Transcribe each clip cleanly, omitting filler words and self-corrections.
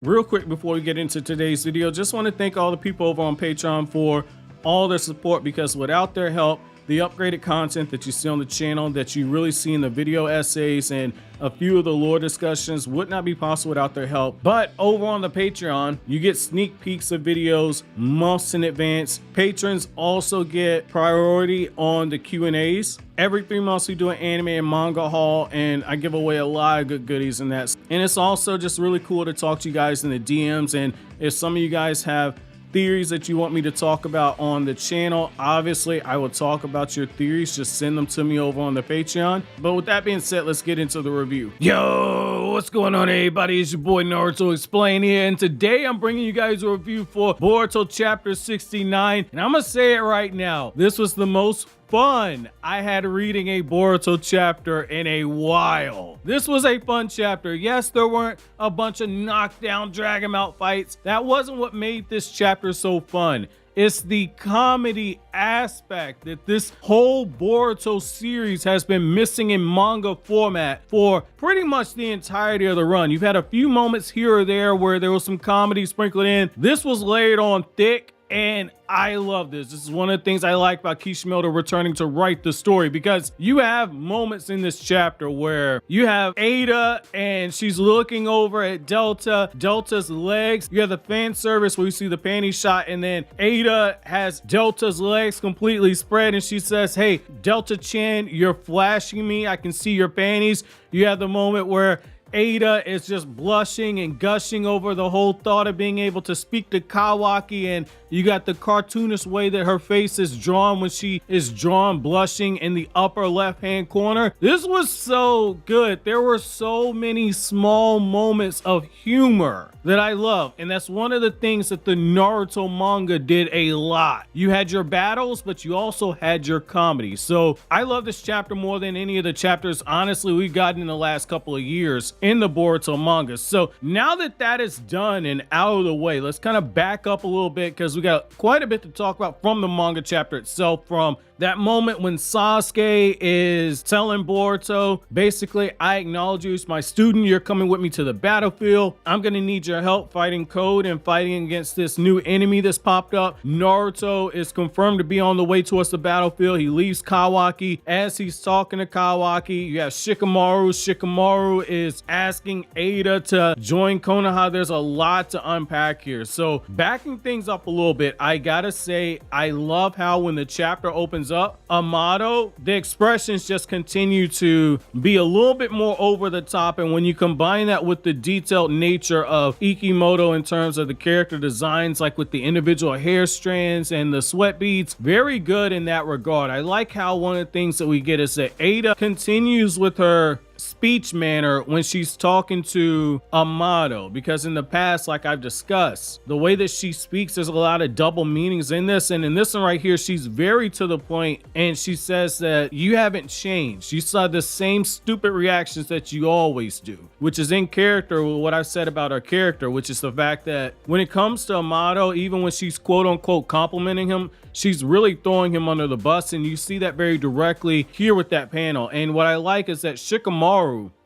Real quick before we get into today's video, just want to thank all the people over on Patreon for all their support, because without their help, the upgraded content that you see on the channel, that you really see in the video essays and a few of the lore discussions would not be possible without their help. But over on the Patreon, you get sneak peeks of videos months in advance. Patrons also get priority on the Q&As. Every 3 months we do an anime and manga haul, and I give away a lot of good goodies in that. And it's also just really cool to talk to you guys in the DMs. And if some of you guys have theories that you want me to talk about on the channel, obviously I will talk about your theories. Just send them to me over on the Patreon. But with that being said, let's get into the review. Yo, what's going on, everybody? It's your boy Naruto Explain here, and today I'm bringing you guys a review for Boruto Chapter 69. And I'm gonna say it right now, this was the most fun I had reading a Boruto chapter in a while. This was a fun chapter. Yes, there weren't a bunch of knockdown, drag 'em out fights. That wasn't what made this chapter so fun. It's the comedy aspect that this whole Boruto series has been missing in manga format for pretty much the entirety of the run. You've had a few moments here or there where there was some comedy sprinkled in. This was layered on thick, and I love this. This is one of the things I like about Kishimoto returning to write the story, because you have moments in this chapter where you have Ada and she's looking over at Delta's legs. You have the fan service where you see the panty shot, and then Ada has Delta's legs completely spread and she says, "Hey, Delta-chan, you're flashing me. I can see your panties." You have the moment where Ada is just blushing and gushing over the whole thought of being able to speak to Kawaki, and you got the cartoonish way that her face is drawn when she is drawn blushing in the upper left hand corner. This was so good. There were so many small moments of humor that I love, and that's one of the things that the Naruto manga did a lot. You had your battles, but you also had your comedy. So I love this chapter more than any of the chapters honestly we've gotten in the last couple of years in the Boruto manga. So now that that is done and out of the way, let's kind of back up a little bit, because we got quite a bit to talk about from the manga chapter itself. From that moment when Sasuke is telling Boruto, basically, "I acknowledge you as my student. You're coming with me to the battlefield. I'm gonna need your help fighting Code and fighting against this new enemy that's popped up." Naruto is confirmed to be on the way towards the battlefield. He leaves Kawaki. As he's talking to Kawaki, you have Shikamaru. Shikamaru is asking Ada to join Konoha. There's a lot to unpack here. So backing things up a little bit, I gotta say, I love how when the chapter opens up, Amato, the expressions just continue to be a little bit more over the top, and when you combine that with the detailed nature of Ikimoto in terms of the character designs, like with the individual hair strands and the sweat beads, very good in that regard. I like how one of the things that we get is that Ada continues with her speech manner when she's talking to Amato, because in the past, like I've discussed, the way that she speaks, there's a lot of double meanings in this, and in this one right here, she's very to the point, and she says that you haven't changed. You saw the same stupid reactions that you always do, which is in character with what I said about her character, which is the fact that when it comes to Amato, even when she's quote unquote complimenting him, she's really throwing him under the bus, and you see that very directly here with that panel. And what I like is that Shikamaru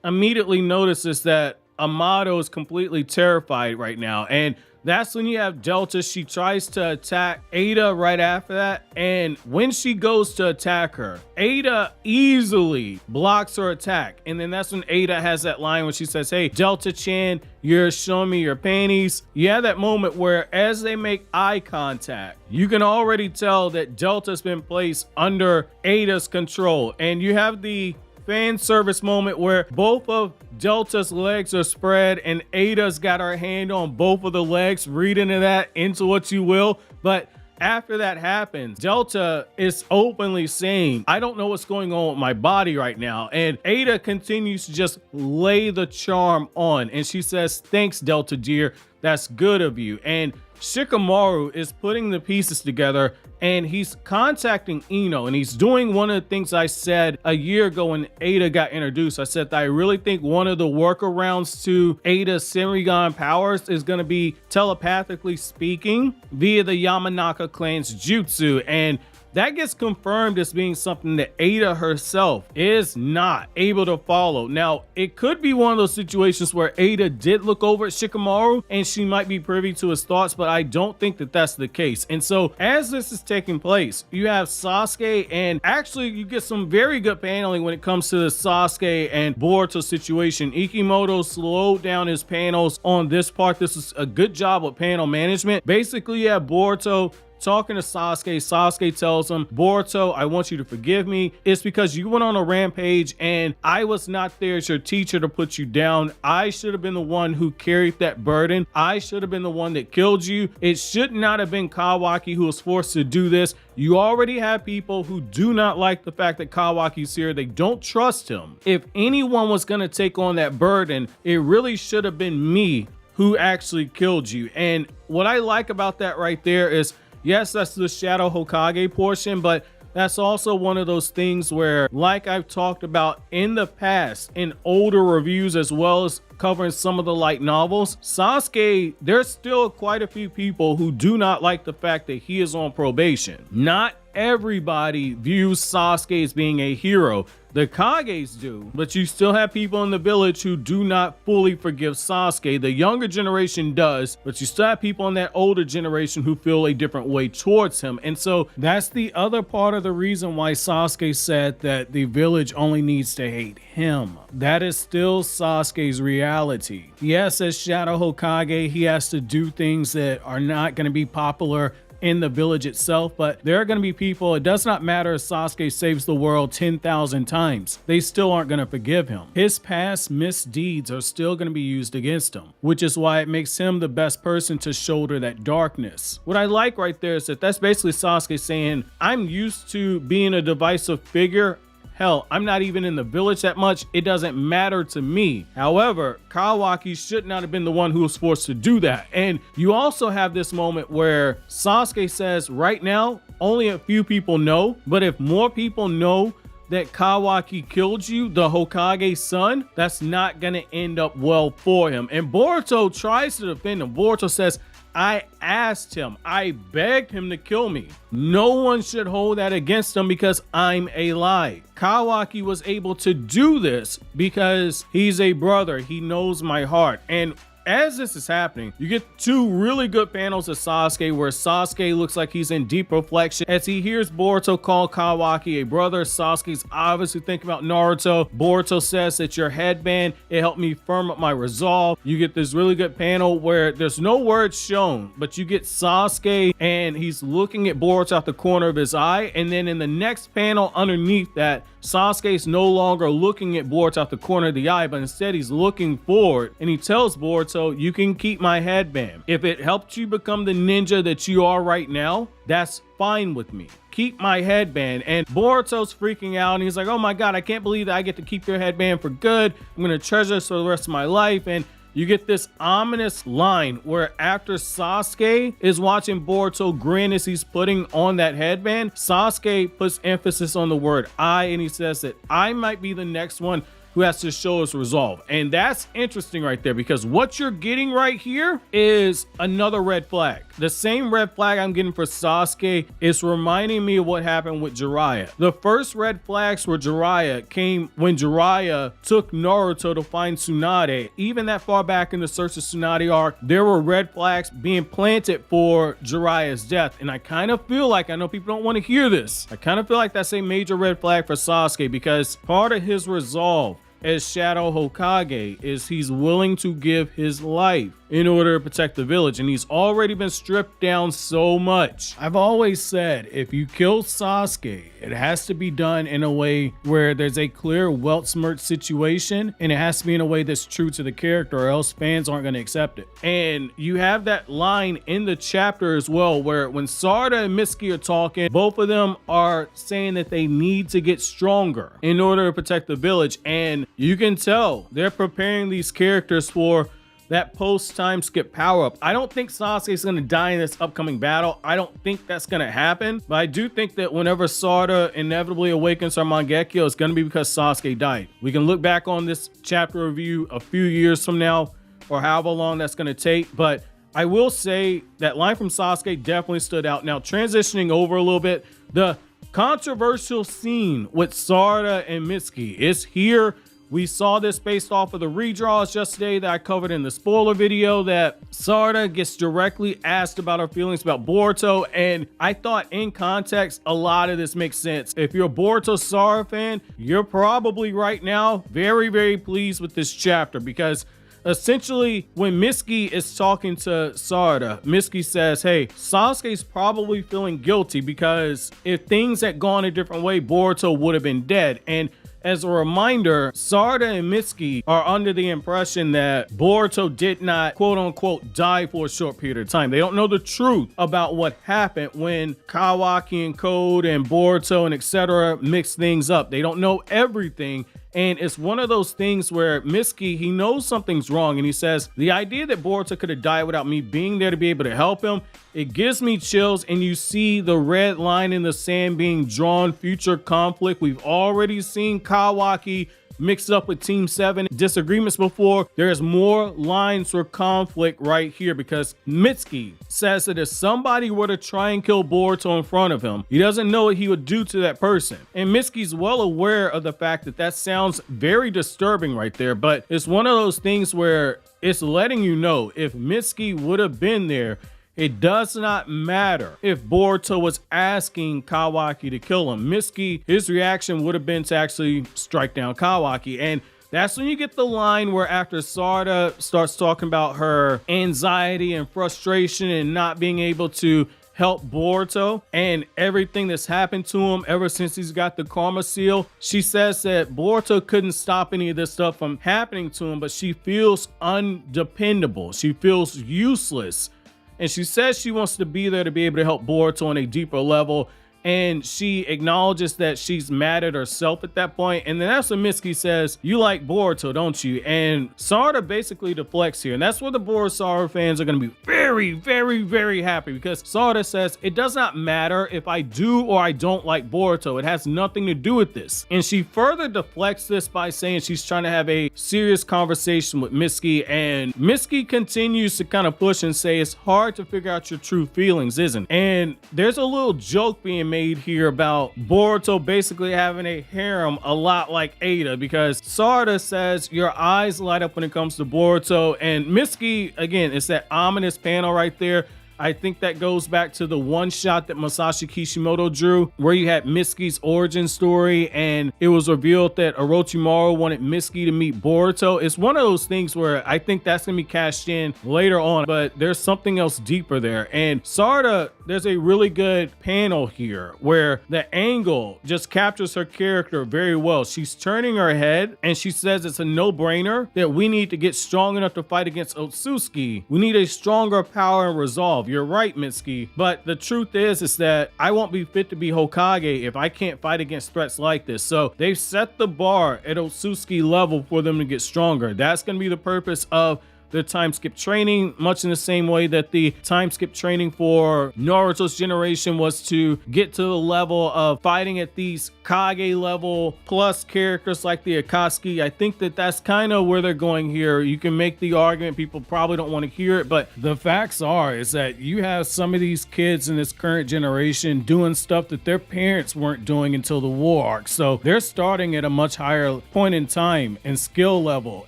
immediately notices that Amato is completely terrified right now, and that's when you have Delta. She tries to attack Ada right after that, and when she goes to attack her, Ada easily blocks her attack, and then that's when Ada has that line when she says, "Hey, Delta-chan, you're showing me your panties." You have that moment where as they make eye contact, you can already tell that Delta's been placed under Ada's control, and you have the fan service moment where both of Delta's legs are spread and Ada's got her hand on both of the legs. Read into that into what you will, but after that happens, Delta is openly saying, "I don't know what's going on with my body right now," and Ada continues to just lay the charm on, and she says, "Thanks, Delta dear, that's good of you." And Shikamaru is putting the pieces together, and he's contacting Eno, and he's doing one of the things I said a year ago when Ada got introduced. I said that I really think one of the workarounds to Ada's Senrigan powers is going to be telepathically speaking via the Yamanaka clan's jutsu. And that gets confirmed as being something that Ada herself is not able to follow. Now, it could be one of those situations where Ada did look over at Shikamaru and she might be privy to his thoughts, but I don't think that that's the case. And so as this is taking place, you have Sasuke, and actually you get some very good paneling when it comes to the Sasuke and Boruto situation. Ikimoto slowed down his panels on this part. This is a good job with panel management. Basically, you have Boruto talking to Sasuke. Sasuke tells him, Boruto, I want you to forgive me. It's because you went on a rampage and I was not there as your teacher to put you down. I should have been the one who carried that burden. I should have been the one that killed you. It should not have been Kawaki who was forced to do this. You already have people who do not like the fact that Kawaki's here. They don't trust him. If anyone was going to take on that burden, it really should have been me who actually killed you. And what I like about that right there is, yes, that's the Shadow Hokage portion, but that's also one of those things where, like I've talked about in the past in older reviews, as well as covering some of the light novels, Sasuke, there's still quite a few people who do not like the fact that he is on probation. Not everybody views Sasuke as being a hero. The Kages do, but you still have people in the village who do not fully forgive Sasuke. The younger generation does, but you still have people in that older generation who feel a different way towards him. And so that's the other part of the reason why Sasuke said that the village only needs to hate him. That is still Sasuke's reality. Yes, as Shadow Hokage, he has to do things that are not going to be popular in the village itself, but there are going to be people, it does not matter if Sasuke saves the world 10,000 times, they still aren't going to forgive him. His past misdeeds are still going to be used against him, which is why it makes him the best person to shoulder that darkness. What I like right there is that that's basically Sasuke saying, I'm used to being a divisive figure. Hell, I'm not even in the village that much. It doesn't matter to me. However, Kawaki should not have been the one who was forced to do that. And you also have this moment where Sasuke says, right now, only a few people know, but if more people know that Kawaki killed you, the Hokage's son, that's not gonna end up well for him. And Boruto tries to defend him. Boruto says, I asked him, I begged him to kill me. No one should hold that against him because I'm alive. Kawaki was able to do this because he's a brother. He knows my heart. And as this is happening, you get two really good panels of Sasuke where Sasuke looks like he's in deep reflection as he hears Boruto call Kawaki a brother. Sasuke's obviously thinking about Naruto. Boruto says that your headband, it helped me firm up my resolve. You get this really good panel where there's no words shown, but you get Sasuke and he's looking at Boruto out the corner of his eye. And then in the next panel underneath that, Sasuke's no longer looking at Boruto out the corner of the eye, but instead he's looking forward and he tells Boruto, you can keep my headband. If it helped you become the ninja that you are right now, that's fine with me. Keep my headband. And Boruto's freaking out and he's like, oh my God, I can't believe that I get to keep your headband for good. I'm gonna treasure this for the rest of my life. And you get this ominous line where after Sasuke is watching Boruto grin as he's putting on that headband, Sasuke puts emphasis on the word I, and he says that I might be the next one who has to show us resolve. And that's interesting right there, because what you're getting right here is another red flag. The same red flag I'm getting for Sasuke is reminding me of what happened with Jiraiya. The first red flags for Jiraiya came when Jiraiya took Naruto to find Tsunade. Even that far back in the Search of Tsunade arc, there were red flags being planted for Jiraiya's death. And I kind of feel like, I know people don't want to hear this, I kind of feel like that's a major red flag for Sasuke, because part of his resolve as Shadow Hokage is he's willing to give his life in order to protect the village, and he's already been stripped down so much. I've always said, if you kill Sasuke, it has to be done in a way where there's a clear welt-smirch situation, and it has to be in a way that's true to the character, or else fans aren't going to accept it. And you have that line in the chapter as well, where when Sarada and Mitsuki are talking, both of them are saying that they need to get stronger in order to protect the village, and you can tell they're preparing these characters for that post-time skip power-up. I don't think Sasuke is going to die in this upcoming battle. I don't think that's going to happen. But I do think that whenever Sarada inevitably awakens our Mangekyo, it's going to be because Sasuke died. We can look back on this chapter review a few years from now, or however long that's going to take. But I will say that line from Sasuke definitely stood out. Now, transitioning over a little bit, the controversial scene with Sarada and Mitsuki is here. We saw this based off of the redraws yesterday that I covered in the spoiler video, that Sarada gets directly asked about her feelings about Boruto, and I thought in context, a lot of this makes sense. If you're a Boruto Sarada fan, you're probably right now very, very pleased with this chapter, because essentially, when Mitsuki is talking to Sarada, Mitsuki says, hey, Sasuke's probably feeling guilty because if things had gone a different way, Boruto would have been dead. And as a reminder, Sarada and Mitsuki are under the impression that Boruto did not, quote unquote, die for a short period of time. They don't know the truth about what happened when Kawaki and Code and Boruto and etc. mixed things up. They don't know everything. And it's one of those things where Mitsuki, he knows something's wrong, and he says, the idea that Boruto could have died without me being there to be able to help him, it gives me chills. And you see the red line in the sand being drawn, future conflict. We've already seen Kawaki mixed up with Team 7 disagreements before. There's more lines for conflict right here, because Mitsuki says that if somebody were to try and kill Boruto in front of him, he doesn't know what he would do to that person. And Mitsuki's well aware of the fact that that sounds very disturbing right there, but it's one of those things where it's letting you know if Mitsuki would have been there, it does not matter if Boruto was asking Kawaki to kill him. Mitsuki, his reaction would have been to actually strike down Kawaki. And that's when you get the line where after Sarada starts talking about her anxiety and frustration and not being able to help Boruto and everything that's happened to him ever since he's got the karma seal, she says that Boruto couldn't stop any of this stuff from happening to him, but she feels undependable. She feels useless. And she says she wants to be there to be able to help Boruto on a deeper level. And she acknowledges that she's mad at herself at that point. And then that's when Mitsuki says, you like Boruto, don't you? And Sarada basically deflects here. And that's where the BoruSara fans are going to be very, very, very happy, because Sarada says, it does not matter if I do or I don't like Boruto. It has nothing to do with this. And she further deflects this by saying she's trying to have a serious conversation with Mitsuki. And Mitsuki continues to kind of push and say, it's hard to figure out your true feelings, isn't it? And there's a little joke being made here about Boruto basically having a harem a lot like Ada, because Sarada says your eyes light up when it comes to Boruto, and Mitsuki, again, it's that ominous panel right there. I think that goes back to the one shot that Masashi Kishimoto drew, where you had Mitsuki's origin story and it was revealed that Orochimaru wanted Mitsuki to meet Boruto. It's one of those things where I think that's gonna be cashed in later on, but there's something else deeper there. And Sarada, there's a really good panel here where the angle just captures her character very well. She's turning her head and she says it's a no-brainer that we need to get strong enough to fight against Otsutsuki. We need a stronger power and resolve. You're right, Mitsuki. But the truth is that I won't be fit to be Hokage if I can't fight against threats like this. So they've set the bar at Otsutsuki level for them to get stronger. That's going to be the purpose of the time skip training, much in the same way that the time skip training for Naruto's generation was to get to the level of fighting at these Kage level plus characters like the Akatsuki. I think that that's kind of where they're going here. You can make the argument, people probably don't want to hear it, but the facts are is that you have some of these kids in this current generation doing stuff that their parents weren't doing until the war arc. So they're starting at a much higher point in time and skill level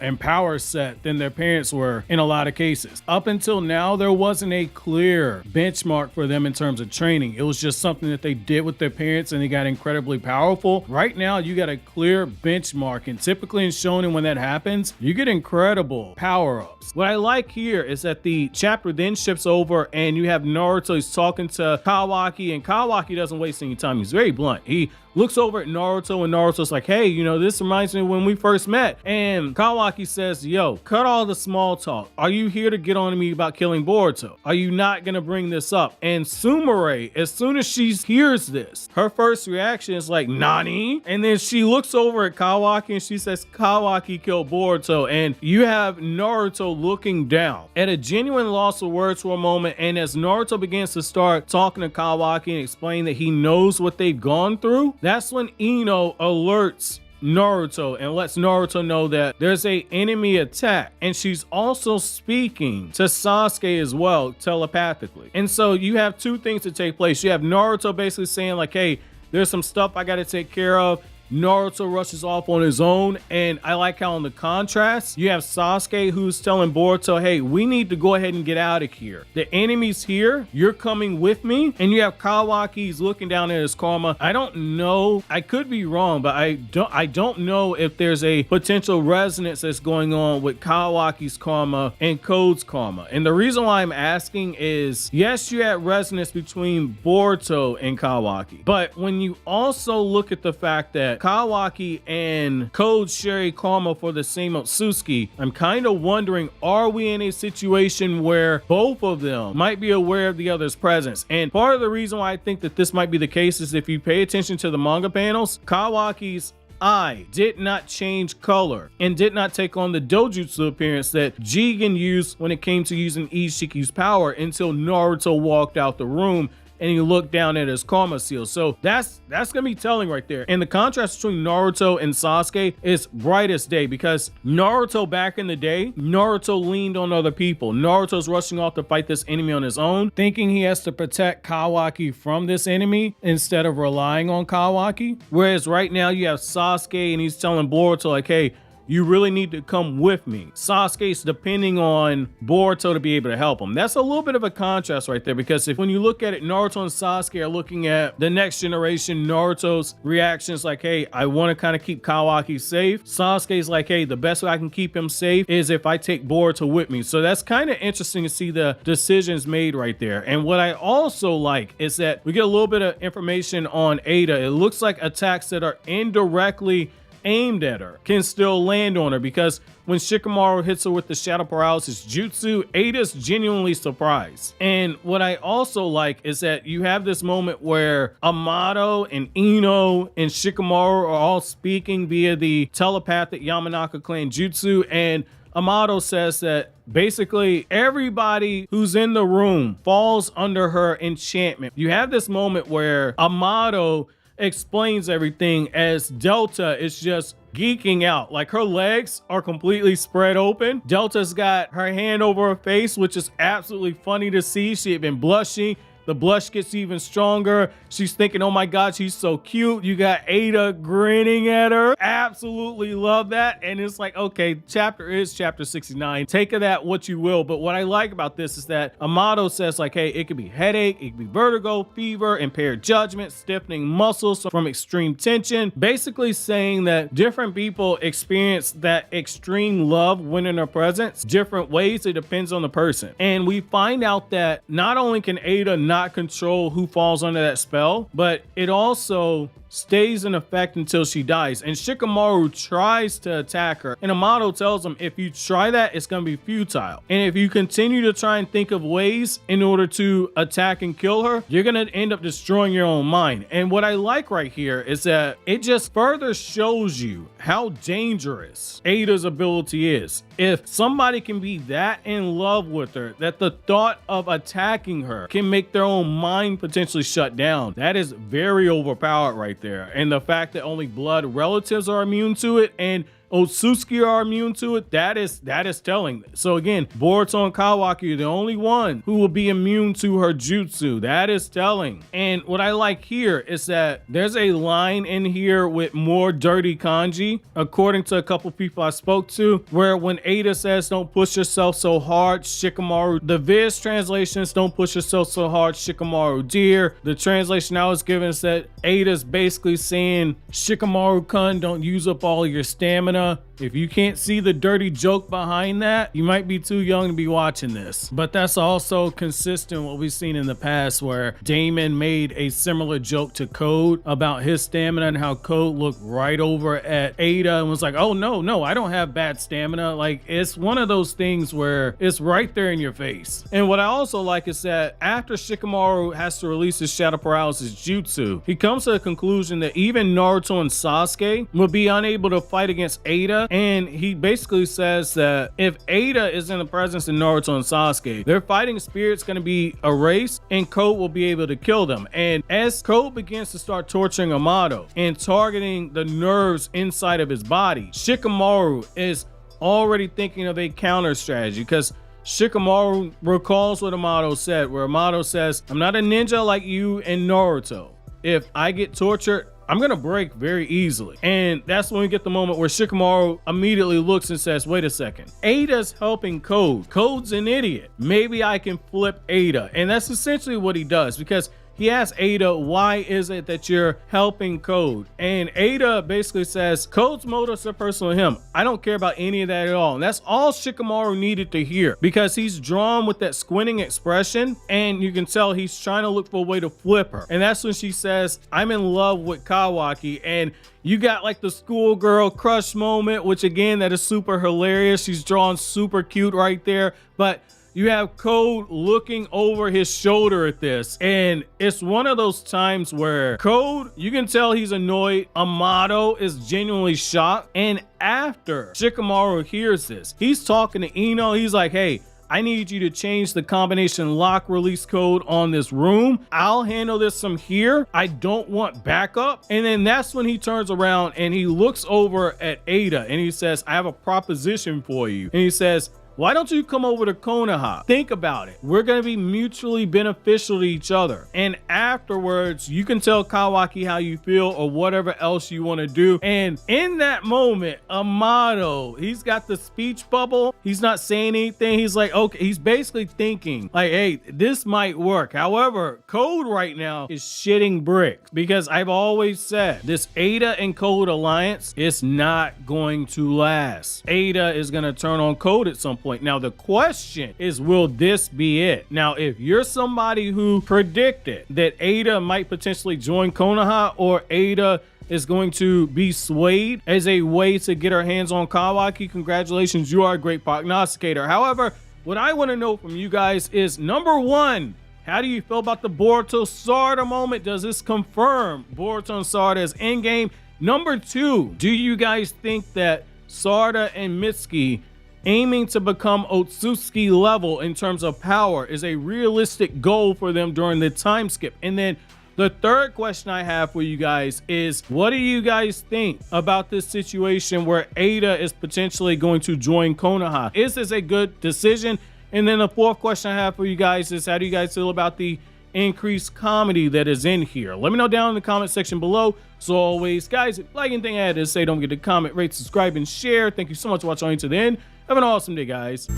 and power set than their parents were in a lot of cases. Up until now, there wasn't a clear benchmark for them in terms of training. It was just something that they did with their parents and they got incredibly powerful. Right now, you got a clear benchmark, and typically in shonen when that happens, you get incredible power-ups. What I like here is that the chapter then shifts over and you have Naruto, he's talking to Kawaki, and Kawaki doesn't waste any time. He's very blunt. He looks over at Naruto and Naruto's like, hey, you know, this reminds me of when we first met. And Kawaki says, yo, cut all the small talk. Are you here to get on to me about killing Boruto? Are you not gonna bring this up? And Sumire, as soon as she hears this, her first reaction is like, Nani? And then she looks over at Kawaki and she says, Kawaki killed Boruto. And you have Naruto looking down at a genuine loss of words for a moment. And as Naruto begins to start talking to Kawaki and explain that he knows what they've gone through, that's when Eno alerts Naruto and lets Naruto know that there's a enemy attack, and she's also speaking to Sasuke as well telepathically. And so you have two things to take place. You have Naruto basically saying like, hey, there's some stuff I got to take care of. Naruto rushes off on his own, and I like how in the contrast you have Sasuke who's telling Boruto, hey, we need to go ahead and get out of here. The enemy's here, you're coming with me. And you have Kawaki's looking down at his karma. I don't know, I could be wrong, but I don't know if there's a potential resonance that's going on with Kawaki's karma and Code's karma. And the reason why I'm asking is, yes, you had resonance between Boruto and Kawaki, but when you also look at the fact that Kawaki and Code share a karma for the same Otsutsuki, I'm kind of wondering, are we in a situation where both of them might be aware of the other's presence? And part of the reason why I think that this might be the case is if you pay attention to the manga panels, Kawaki's eye did not change color and did not take on the dojutsu appearance that Jigen used when it came to using Ishiki's power until Naruto walked out the room and he looked down at his karma seal. So that's gonna be telling right there. And the contrast between Naruto and Sasuke is bright as day, because Naruto back in the day, Naruto leaned on other people. Naruto's rushing off to fight this enemy on his own, thinking he has to protect Kawaki from this enemy instead of relying on Kawaki. Whereas right now you have Sasuke and he's telling Boruto like, hey, you really need to come with me. Sasuke's depending on Boruto to be able to help him. That's a little bit of a contrast right there, because when you look at it, Naruto and Sasuke are looking at the next generation. Naruto's reactions like, hey, I want to kind of keep Kawaki safe. Sasuke's like, hey, the best way I can keep him safe is if I take Boruto with me. So that's kind of interesting to see the decisions made right there. And what I also like is that we get a little bit of information on Ada. It looks like attacks that are indirectly aimed at her can still land on her, because when Shikamaru hits her with the shadow paralysis jutsu, Ada's genuinely surprised. And what I also like is that you have this moment where Amato and Eno and Shikamaru are all speaking via the telepathic Yamanaka clan jutsu, and Amato says that basically everybody who's in the room falls under her enchantment. You have this moment where Amato explains everything as Delta is just geeking out. Like, her legs are completely spread open. Delta's got her hand over her face, which is absolutely funny to see. She had been blushing. The blush gets even stronger. She's thinking, oh my God, she's so cute. You got Ada grinning at her. Absolutely love that. And it's like, okay, chapter is chapter 69. Take of that what you will. But what I like about this is that Amato says like, hey, it could be headache, it could be vertigo, fever, impaired judgment, stiffening muscles from extreme tension. Basically saying that different people experience that extreme love when in her presence different ways. It depends on the person. And we find out that not only can Ada not control who falls under that spell, but it also stays in effect until she dies. And Shikamaru tries to attack her, and Amato tells him, if you try that, it's going to be futile. And if you continue to try and think of ways in order to attack and kill her, you're going to end up destroying your own mind. And what I like right here is that it just further shows you how dangerous Ada's ability is. If somebody can be that in love with her that the thought of attacking her can make their own mind potentially shut down, that is very overpowered right there. And the fact that only blood relatives are immune to it and Otsutsuki are immune to it, that is telling. So again, Boruto and Kawaki are the only one who will be immune to her jutsu. That is telling. And what I like here is that there's a line in here with more dirty kanji, according to a couple people I spoke to, where when Ada says don't push yourself so hard, Shikamaru, the Viz translations, don't push yourself so hard, Shikamaru dear. The translation I was given is that Ada's basically saying, Shikamaru-kun, don't use up all your stamina. If you can't see the dirty joke behind that, you might be too young to be watching this. But that's also consistent with what we've seen in the past, where Damon made a similar joke to Code about his stamina and how Code looked right over at Ada and was like, oh no, I don't have bad stamina. Like, it's one of those things where it's right there in your face. And what I also like is that after Shikamaru has to release his shadow paralysis jutsu, he comes to the conclusion that even Naruto and Sasuke will be unable to fight against Ada, and he basically says that if Ada is in the presence of Naruto and Sasuke, their fighting spirit's going to be erased and Code will be able to kill them. And as Code begins to start torturing Amato and targeting the nerves inside of his body, Shikamaru is already thinking of a counter strategy, because Shikamaru recalls what Amato said, where Amato says, "I'm not a ninja like you and Naruto. If I get tortured, I'm gonna break very easily." And that's when we get the moment where Shikamaru immediately looks and says, wait a second, Ada's helping Code. Code's an idiot. Maybe I can flip Ada. And that's essentially what he does, because he asks Ada, why is it that you're helping Code? And Ada basically says, Code's motives are personal to him. I don't care about any of that at all. And that's all Shikamaru needed to hear, because he's drawn with that squinting expression and you can tell he's trying to look for a way to flip her. And that's when she says, I'm in love with Kawaki. And you got like the schoolgirl crush moment, which again, that is super hilarious. She's drawn super cute right there. But you have Code looking over his shoulder at this, and it's one of those times where Code, you can tell he's annoyed. Amato is genuinely shocked, and after Shikamaru hears this, he's talking to Eno. He's like, hey, I need you to change the combination lock release code on this room. I'll handle this from here. I don't want backup. And then that's when he turns around and he looks over at Ada and he says, I have a proposition for you. And he says, why don't you come over to Konoha? Think about it. We're going to be mutually beneficial to each other. And afterwards, you can tell Kawaki how you feel or whatever else you want to do. And in that moment, Amato, he's got the speech bubble. He's not saying anything. He's like, okay, he's basically thinking like, hey, this might work. However, Code right now is shitting bricks, because I've always said this Ada and Code alliance is not going to last. Ada is going to turn on Code at some point. Now the question is, will this be it? Now if you're somebody who predicted that Ada might potentially join Konoha, or Ada is going to be swayed as a way to get her hands on Kawaki, congratulations, you are a great prognosticator. However, what I want to know from you guys is, number one, how do you feel about the Boruto Sarada moment? Does this confirm Boruto and Sarada as endgame? Number two, do you guys think that Sarada and Mitsuki aiming to become Otsutsuki level in terms of power is a realistic goal for them during the time skip? And then the third question I have for you guys is, what do you guys think about this situation where Ada is potentially going to join Konoha? Is this a good decision? And then the fourth question I have for you guys is, how do you guys feel about the increased comedy that is in here? Let me know down in the comment section below. So always, guys, if you like anything I had to say, don't forget to comment, rate, subscribe, and share. Thank you so much for watching to the end. Have an awesome day, guys.